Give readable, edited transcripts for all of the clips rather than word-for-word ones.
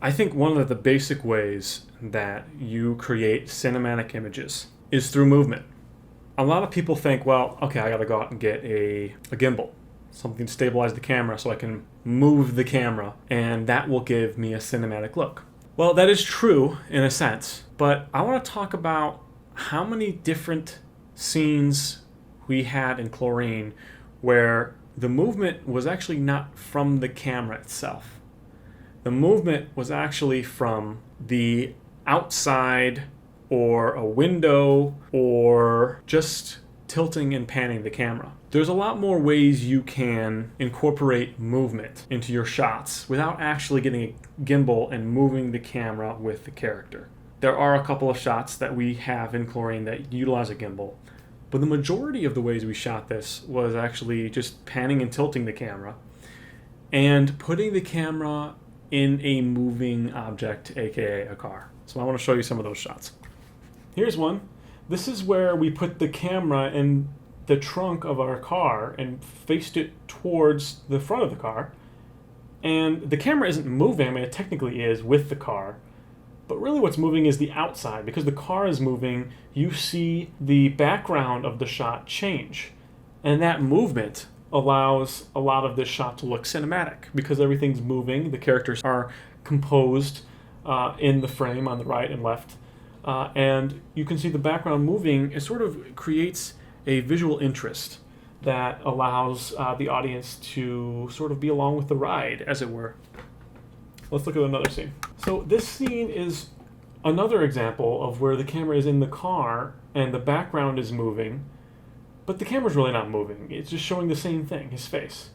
I think one of the basic ways that you create cinematic images is through movement. A lot of people think, well, okay, I gotta go out and get a gimbal, something to stabilize the camera so I can move the camera, and that will give me a cinematic look. Well, that is true in a sense, but I want to talk about how many different scenes we had in Chlorine where the movement was actually not from the camera itself. The movement was actually from the outside or a window or just tilting and panning the camera. There's a lot more ways you can incorporate movement into your shots without actually getting a gimbal and moving the camera with the character. There are a couple of shots that we have in Chlorine that utilize a gimbal, but the majority of the ways we shot this was actually just panning and tilting the camera and putting the camera in a moving object, aka a car. So I want to show you some of those shots. Here's one. This is where we put the camera in the trunk of our car and faced it towards the front of the car. And the camera isn't moving, I mean it technically is with the car, but really what's moving is the outside. Because the car is moving, you see the background of the shot change. And that movement allows a lot of this shot to look cinematic because everything's moving, the characters are composed in the frame on the right and left. And you can see the background moving. It sort of creates a visual interest that allows the audience to sort of be along with the ride, as it were. Let's look at another scene. So this scene is another example of where the camera is in the car and the background is moving, but the camera's really not moving. It's just showing the same thing, his face.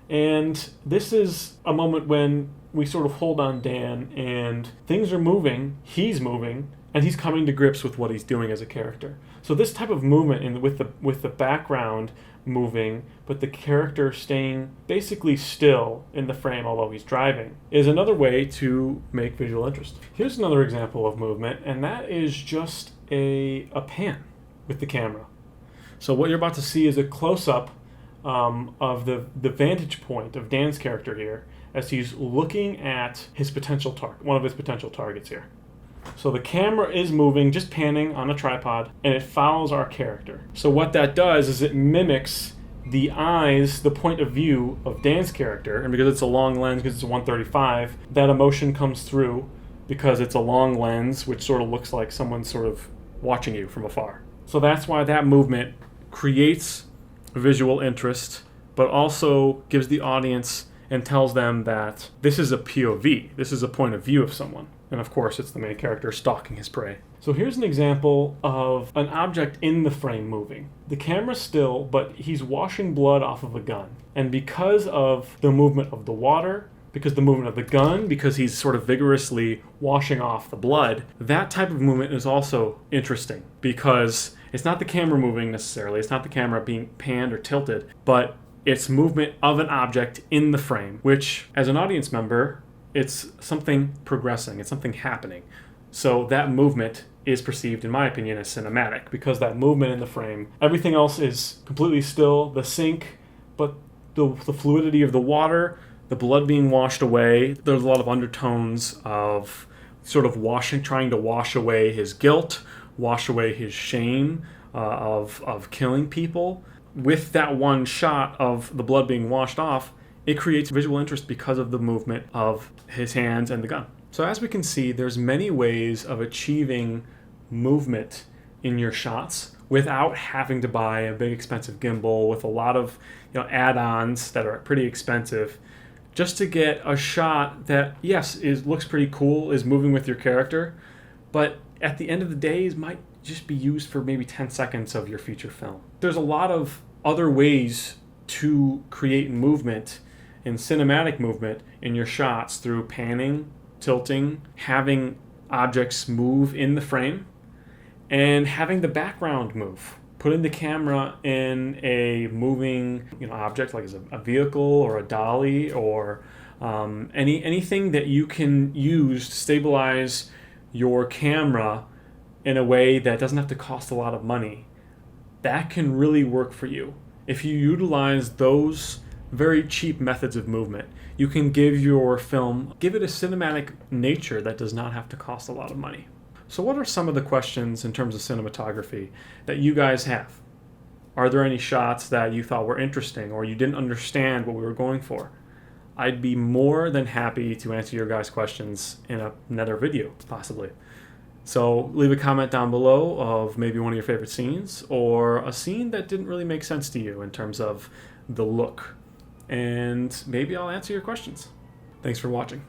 And this is a moment when we sort of hold on Dan and things are moving, he's moving, and he's coming to grips with what he's doing as a character. So this type of movement with the background moving, but the character staying basically still in the frame although he's driving, is another way to make visual interest. Here's another example of movement, and that is just a pan with the camera. So what you're about to see is a close-up of the vantage point of Dan's character here as he's looking at his potential target, one of his potential targets here. So the camera is moving, just panning on a tripod, and it follows our character. So what that does is it mimics the eyes, the point of view of Dan's character, and because it's a long lens, because it's a 135, that emotion comes through because it's a long lens, which sort of looks like someone's sort of watching you from afar. So that's why that movement creates visual interest, but also gives the audience and tells them that this is a POV, this is a point of view of someone. And of course, it's the main character stalking his prey. So here's an example of an object in the frame moving. The camera's still, but he's washing blood off of a gun. And because of the movement of the water, because the movement of the gun, because he's sort of vigorously washing off the blood, that type of movement is also interesting because it's not the camera moving necessarily, it's not the camera being panned or tilted, but it's movement of an object in the frame, which as an audience member, it's something progressing, it's something happening. So that movement is perceived, in my opinion, as cinematic because that movement in the frame, everything else is completely still, the sink, but the fluidity of the water, the blood being washed away, there's a lot of undertones of sort of trying to wash away his guilt, wash away his shame of killing people. With that one shot of the blood being washed off, it creates visual interest because of the movement of his hands and the gun. So as we can see, there's many ways of achieving movement in your shots without having to buy a big expensive gimbal with a lot of add-ons that are pretty expensive, just to get a shot that, yes, looks pretty cool, is moving with your character, but at the end of the day, might just be used for maybe 10 seconds of your feature film. There's a lot of other ways to create movement and cinematic movement in your shots through panning, tilting, having objects move in the frame, and having the background move. Putting the camera in a moving object like a vehicle or a dolly or anything that you can use to stabilize your camera in a way that doesn't have to cost a lot of money. That can really work for you. If you utilize those very cheap methods of movement. You can give your film, give it a cinematic nature that does not have to cost a lot of money. So what are some of the questions in terms of cinematography that you guys have? Are there any shots that you thought were interesting or you didn't understand what we were going for? I'd be more than happy to answer your guys' questions in another video, possibly. So leave a comment down below of maybe one of your favorite scenes or a scene that didn't really make sense to you in terms of the look. And maybe I'll answer your questions. Thanks for watching.